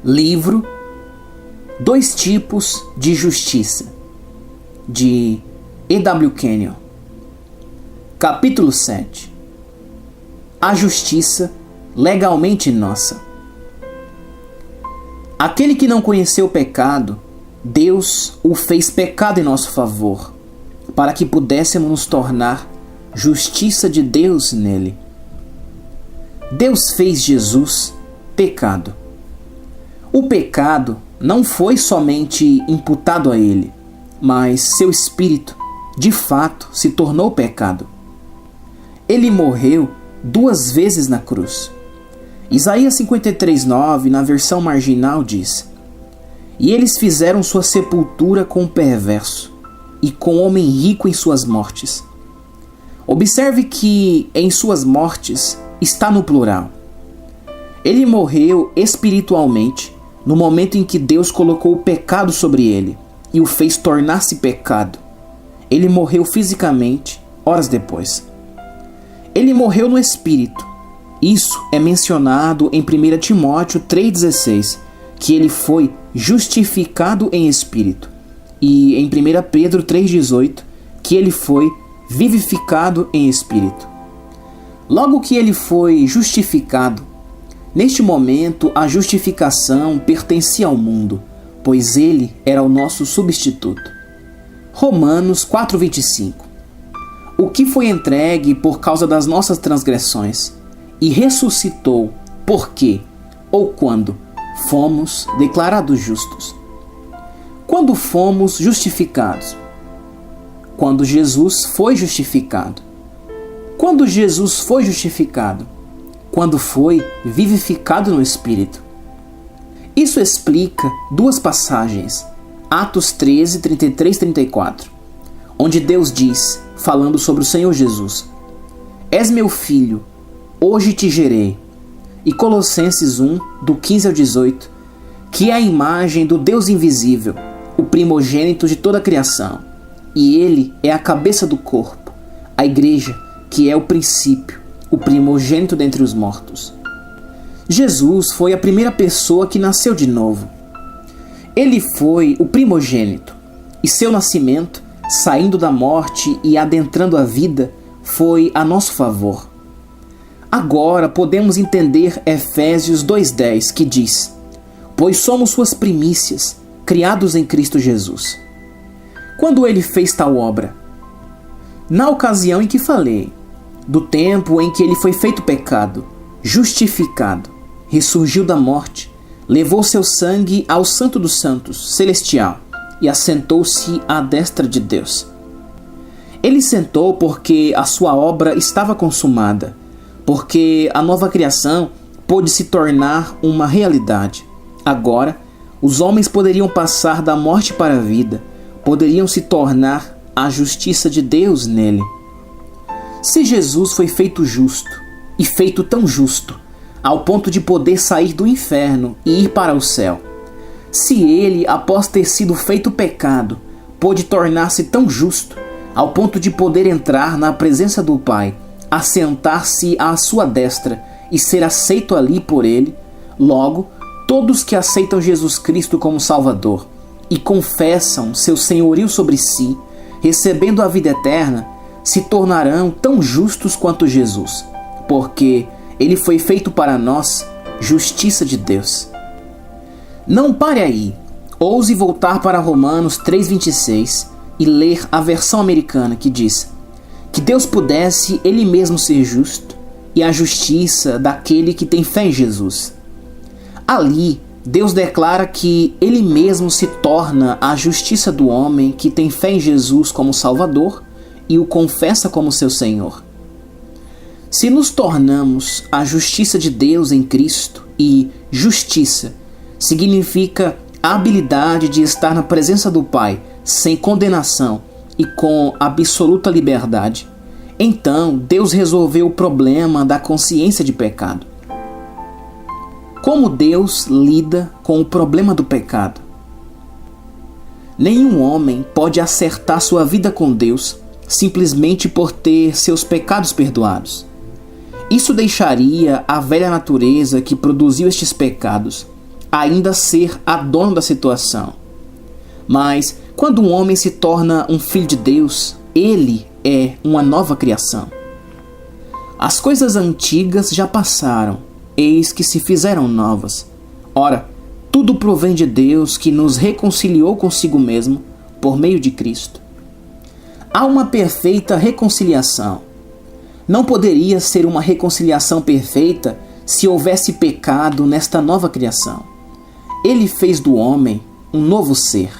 Livro Dois Tipos de Justiça, de E.W. Kenyon. Capítulo 7. A justiça legalmente nossa. Aquele que não conheceu o pecado, Deus o fez pecado em nosso favor, para que pudéssemos nos tornar justiça de Deus nele. Deus fez Jesus pecado. O pecado não foi somente imputado a ele, mas seu espírito, de fato, se tornou pecado. Ele morreu 2 vezes na cruz. Isaías 53:9, na versão marginal, diz: E eles fizeram sua sepultura com o perverso, e com o homem rico em suas mortes. Observe que em suas mortes está no plural. Ele morreu espiritualmente no momento em que Deus colocou o pecado sobre ele e o fez tornar-se pecado. Ele morreu fisicamente horas depois. Ele morreu no espírito. Isso é mencionado em 1 Timóteo 3,16, que ele foi justificado em espírito, e em 1 Pedro 3,18, que ele foi vivificado em espírito. Logo que ele foi justificado, neste momento a justificação pertencia ao mundo, pois ele era o nosso substituto. Romanos 4,25. O que foi entregue por causa das nossas transgressões, e ressuscitou porque, ou quando, fomos declarados justos. Quando fomos justificados? Quando Jesus foi justificado. Quando Jesus foi justificado? Quando foi vivificado no Espírito. Isso explica 2 passagens, Atos 13, 33 e 34, onde Deus diz, falando sobre o Senhor Jesus: És meu filho, hoje te gerei. E Colossenses 1, do 15 ao 18, que é a imagem do Deus invisível, o primogênito de toda a criação, e ele é a cabeça do corpo, a igreja, que é o princípio, o primogênito dentre os mortos. Jesus foi a primeira pessoa que nasceu de novo. Ele foi o primogênito, e seu nascimento, saindo da morte e adentrando a vida, foi a nosso favor. Agora podemos entender Efésios 2,10, que diz: Pois somos suas primícias, criados em Cristo Jesus. Quando ele fez tal obra? Na ocasião em que falei, do tempo em que ele foi feito pecado, justificado, ressurgiu da morte, levou seu sangue ao Santo dos Santos, celestial, e assentou-se à destra de Deus. Ele sentou porque a sua obra estava consumada, porque a nova criação pôde se tornar uma realidade. Agora, os homens poderiam passar da morte para a vida, poderiam se tornar a justiça de Deus nele. Se Jesus foi feito justo, e feito tão justo, ao ponto de poder sair do inferno e ir para o céu, se ele, após ter sido feito pecado, pôde tornar-se tão justo, ao ponto de poder entrar na presença do Pai, assentar-se à sua destra e ser aceito ali por ele, logo, todos que aceitam Jesus Cristo como Salvador e confessam seu senhorio sobre si, recebendo a vida eterna, se tornarão tão justos quanto Jesus, porque ele foi feito para nós justiça de Deus. Não pare aí, ouse voltar para Romanos 3,26 e ler a versão americana, que diz: Que Deus pudesse ele mesmo ser justo e a justiça daquele que tem fé em Jesus. Ali, Deus declara que ele mesmo se torna a justiça do homem que tem fé em Jesus como Salvador e o confessa como seu Senhor. Se nos tornamos a justiça de Deus em Cristo, e justiça significa a habilidade de estar na presença do Pai sem condenação e com absoluta liberdade, então Deus resolveu o problema da consciência de pecado. Como Deus lida com o problema do pecado? Nenhum homem pode acertar sua vida com Deus simplesmente por ter seus pecados perdoados. Isso deixaria a velha natureza que produziu estes pecados ainda ser a dona da situação. Mas quando um homem se torna um filho de Deus, ele é uma nova criação. As coisas antigas já passaram, eis que se fizeram novas. Ora, tudo provém de Deus, que nos reconciliou consigo mesmo por meio de Cristo. Há uma perfeita reconciliação. Não poderia ser uma reconciliação perfeita se houvesse pecado nesta nova criação. Ele fez do homem um novo ser.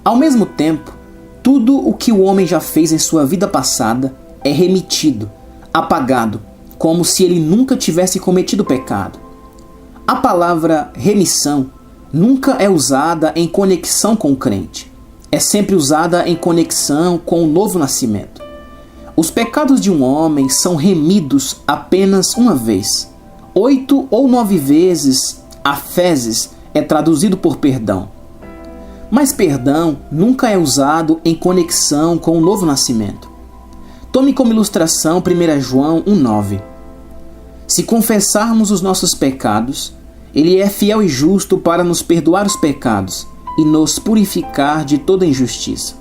Ao mesmo tempo, tudo o que o homem já fez em sua vida passada é remitido, apagado, como se ele nunca tivesse cometido pecado. A palavra remissão nunca é usada em conexão com o crente. É sempre usada em conexão com o novo nascimento. Os pecados de um homem são remidos apenas uma vez. 8 ou 9 vezes, aféses é traduzido por perdão. Mas perdão nunca é usado em conexão com o novo nascimento. Tome como ilustração 1 João 1,9. Se confessarmos os nossos pecados, Ele é fiel e justo para nos perdoar os pecados e nos purificar de toda injustiça.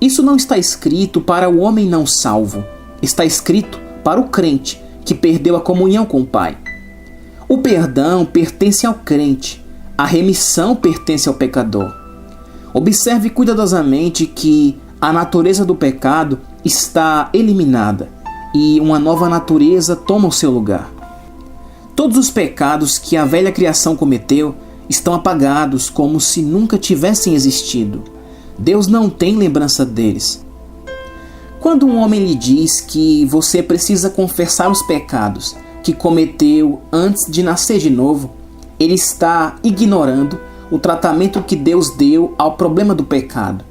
Isso não está escrito para o homem não salvo. Está escrito para o crente que perdeu a comunhão com o Pai. O perdão pertence ao crente. A remissão pertence ao pecador. Observe cuidadosamente que a natureza do pecado está eliminada e uma nova natureza toma o seu lugar. Todos os pecados que a velha criação cometeu estão apagados como se nunca tivessem existido. Deus não tem lembrança deles. Quando um homem lhe diz que você precisa confessar os pecados que cometeu antes de nascer de novo, ele está ignorando o tratamento que Deus deu ao problema do pecado.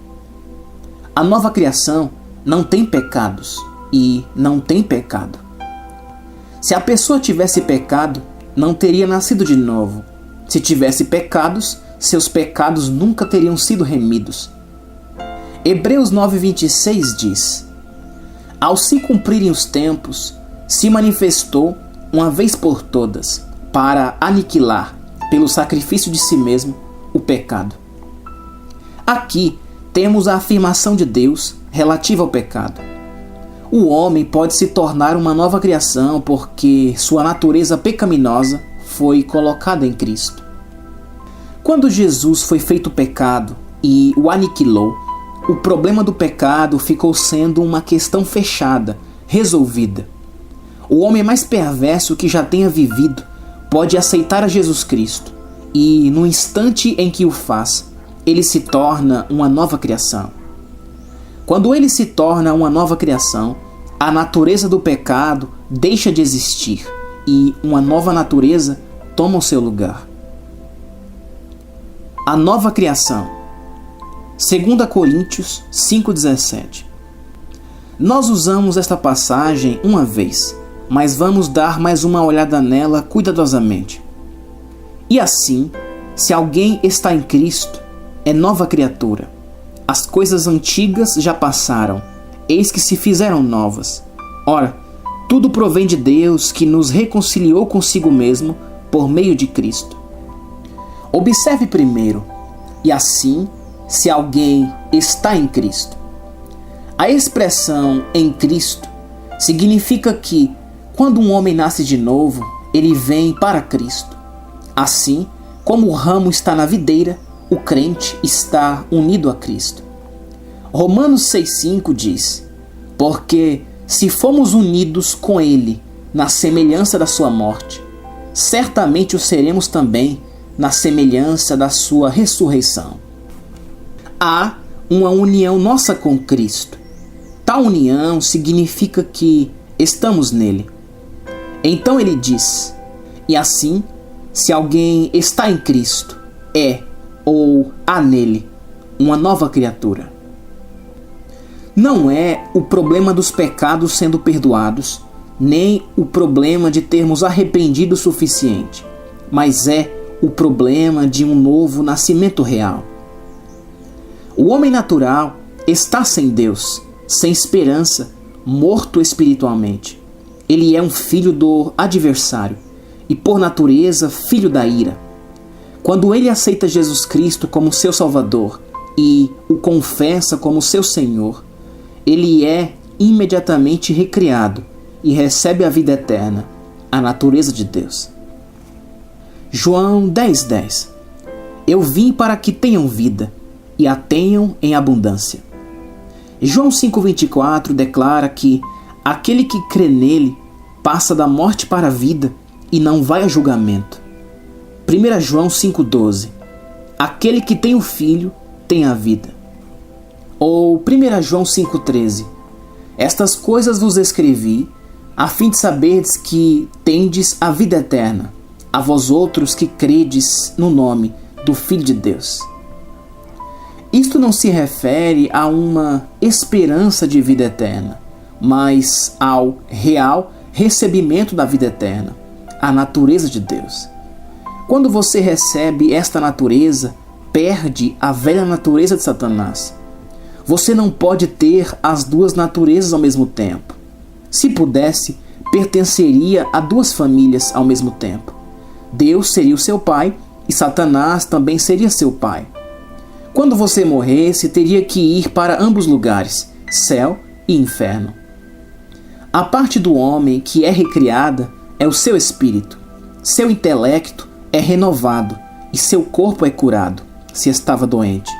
A nova criação não tem pecados e não tem pecado. Se a pessoa tivesse pecado, não teria nascido de novo. Se tivesse pecados, seus pecados nunca teriam sido remidos. Hebreus 9:26 diz: Ao se cumprirem os tempos, se manifestou, uma vez por todas, para aniquilar, pelo sacrifício de si mesmo, o pecado. Aqui temos a afirmação de Deus relativa ao pecado. O homem pode se tornar uma nova criação porque sua natureza pecaminosa foi colocada em Cristo. Quando Jesus foi feito pecado e o aniquilou, o problema do pecado ficou sendo uma questão fechada, resolvida. O homem mais perverso que já tenha vivido pode aceitar a Jesus Cristo e, no instante em que o faz, ele se torna uma nova criação. Quando ele se torna uma nova criação, a natureza do pecado deixa de existir e uma nova natureza toma o seu lugar. A nova criação. 2 Coríntios 5,17. Nós usamos esta passagem uma vez, mas vamos dar mais uma olhada nela cuidadosamente. E assim, se alguém está em Cristo, é nova criatura. As coisas antigas já passaram, eis que se fizeram novas. Ora, tudo provém de Deus, que nos reconciliou consigo mesmo por meio de Cristo. Observe primeiro, e assim, se alguém está em Cristo. A expressão em Cristo significa que, quando um homem nasce de novo, ele vem para Cristo. Assim, como o ramo está na videira, o crente está unido a Cristo. Romanos 6,5 diz: Porque se fomos unidos com Ele na semelhança da sua morte, certamente o seremos também na semelhança da sua ressurreição. Há uma união nossa com Cristo. Tal união significa que estamos nele. Então ele diz: E assim, se alguém está em Cristo, é ou há nele uma nova criatura. Não é o problema dos pecados sendo perdoados, nem o problema de termos arrependido o suficiente, mas é o problema de um novo nascimento real. O homem natural está sem Deus, sem esperança, morto espiritualmente. Ele é um filho do adversário e, por natureza, filho da ira. Quando ele aceita Jesus Cristo como seu Salvador e o confessa como seu Senhor, ele é imediatamente recriado e recebe a vida eterna, a natureza de Deus. João 10:10. Eu vim para que tenham vida e a tenham em abundância. João 5:24 declara que aquele que crê nele passa da morte para a vida e não vai a julgamento. 1 João 5:12. Aquele que tem o Filho tem a vida. Ou 1 João 5:13. Estas coisas vos escrevi, a fim de saberdes que tendes a vida eterna, a vós outros que credes no nome do Filho de Deus. Isto não se refere a uma esperança de vida eterna, mas ao real recebimento da vida eterna, a natureza de Deus. Quando você recebe esta natureza, perde a velha natureza de Satanás. Você não pode ter as duas naturezas ao mesmo tempo. Se pudesse, pertenceria a duas famílias ao mesmo tempo. Deus seria o seu pai e Satanás também seria seu pai. Quando você morresse, teria que ir para ambos lugares, céu e inferno. A parte do homem que é recriada é o seu espírito. Seu intelecto é renovado e seu corpo é curado, se estava doente.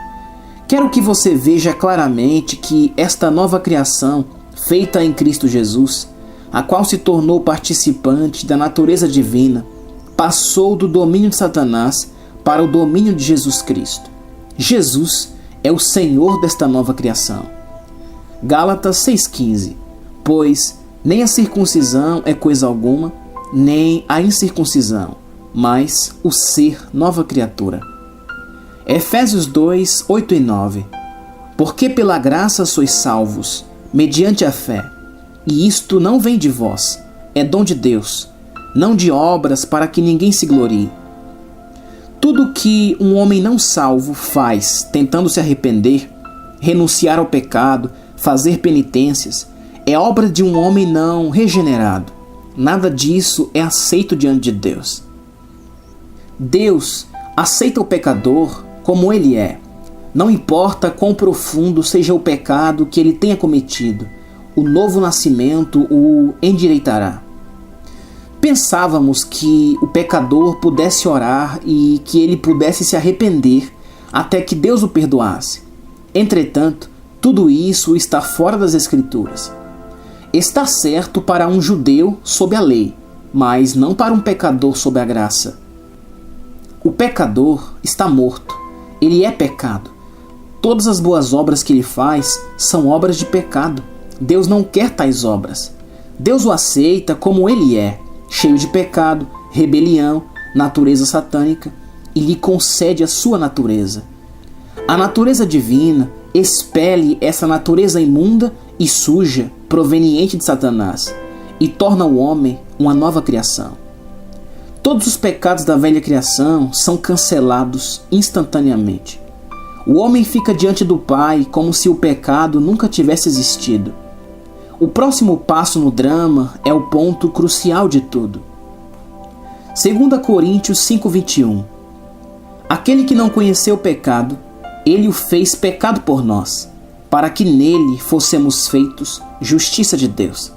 Quero que você veja claramente que esta nova criação, feita em Cristo Jesus, a qual se tornou participante da natureza divina, passou do domínio de Satanás para o domínio de Jesus Cristo. Jesus é o Senhor desta nova criação. Gálatas 6,15. Pois nem a circuncisão é coisa alguma, nem a incircuncisão, mas o ser nova criatura. Efésios 2, 8 e 9. Porque pela graça sois salvos, mediante a fé, e isto não vem de vós, é dom de Deus, não de obras para que ninguém se glorie. Tudo que um homem não salvo faz, tentando se arrepender, renunciar ao pecado, fazer penitências, é obra de um homem não regenerado. Nada disso é aceito diante de Deus. Deus aceita o pecador como ele é. Não importa quão profundo seja o pecado que ele tenha cometido, o novo nascimento o endireitará. Pensávamos que o pecador pudesse orar e que ele pudesse se arrepender até que Deus o perdoasse. Entretanto, tudo isso está fora das Escrituras. Está certo para um judeu sob a lei, mas não para um pecador sob a graça. O pecador está morto. Ele é pecado. Todas as boas obras que ele faz são obras de pecado. Deus não quer tais obras. Deus o aceita como ele é, cheio de pecado, rebelião, natureza satânica, e lhe concede a sua natureza. A natureza divina expele essa natureza imunda e suja, proveniente de Satanás, e torna o homem uma nova criação. Todos os pecados da velha criação são cancelados instantaneamente. O homem fica diante do Pai como se o pecado nunca tivesse existido. O próximo passo no drama é o ponto crucial de tudo. 2 Coríntios 5:21. Aquele que não conheceu o pecado, ele o fez pecado por nós, para que nele fossemos feitos justiça de Deus.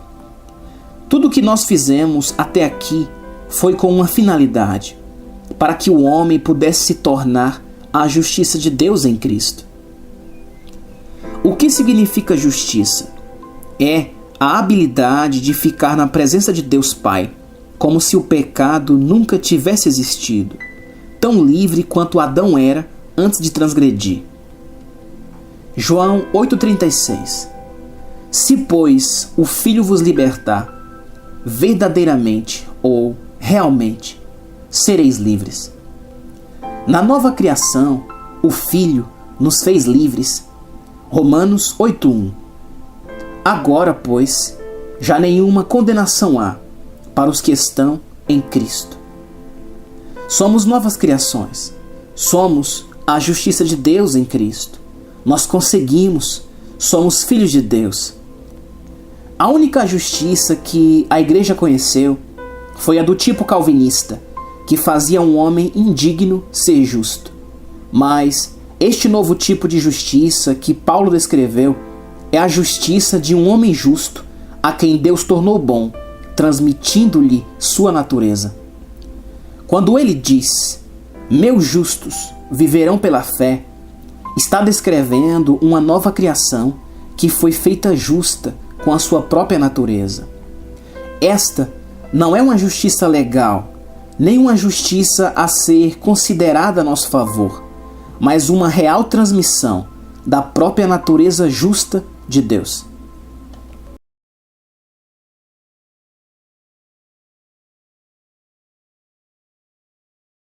Tudo o que nós fizemos até aqui foi com uma finalidade, para que o homem pudesse se tornar a justiça de Deus em Cristo. O que significa justiça? É a habilidade de ficar na presença de Deus Pai, como se o pecado nunca tivesse existido, tão livre quanto Adão era antes de transgredir. João 8,36. Se, pois, o Filho vos libertar, verdadeiramente ou realmente sereis livres. Na nova criação, o Filho nos fez livres. Romanos 8,1. Agora, pois, já nenhuma condenação há para os que estão em Cristo. Somos novas criações. Somos a justiça de Deus em Cristo. Nós conseguimos. Somos filhos de Deus. A única justiça que a igreja conheceu foi a do tipo calvinista, que fazia um homem indigno ser justo. Mas este novo tipo de justiça que Paulo descreveu é a justiça de um homem justo a quem Deus tornou bom, transmitindo-lhe sua natureza. Quando ele diz, meus justos viverão pela fé, está descrevendo uma nova criação que foi feita justa com a sua própria natureza. Esta não é uma justiça legal, nem uma justiça a ser considerada a nosso favor, mas uma real transmissão da própria natureza justa de Deus.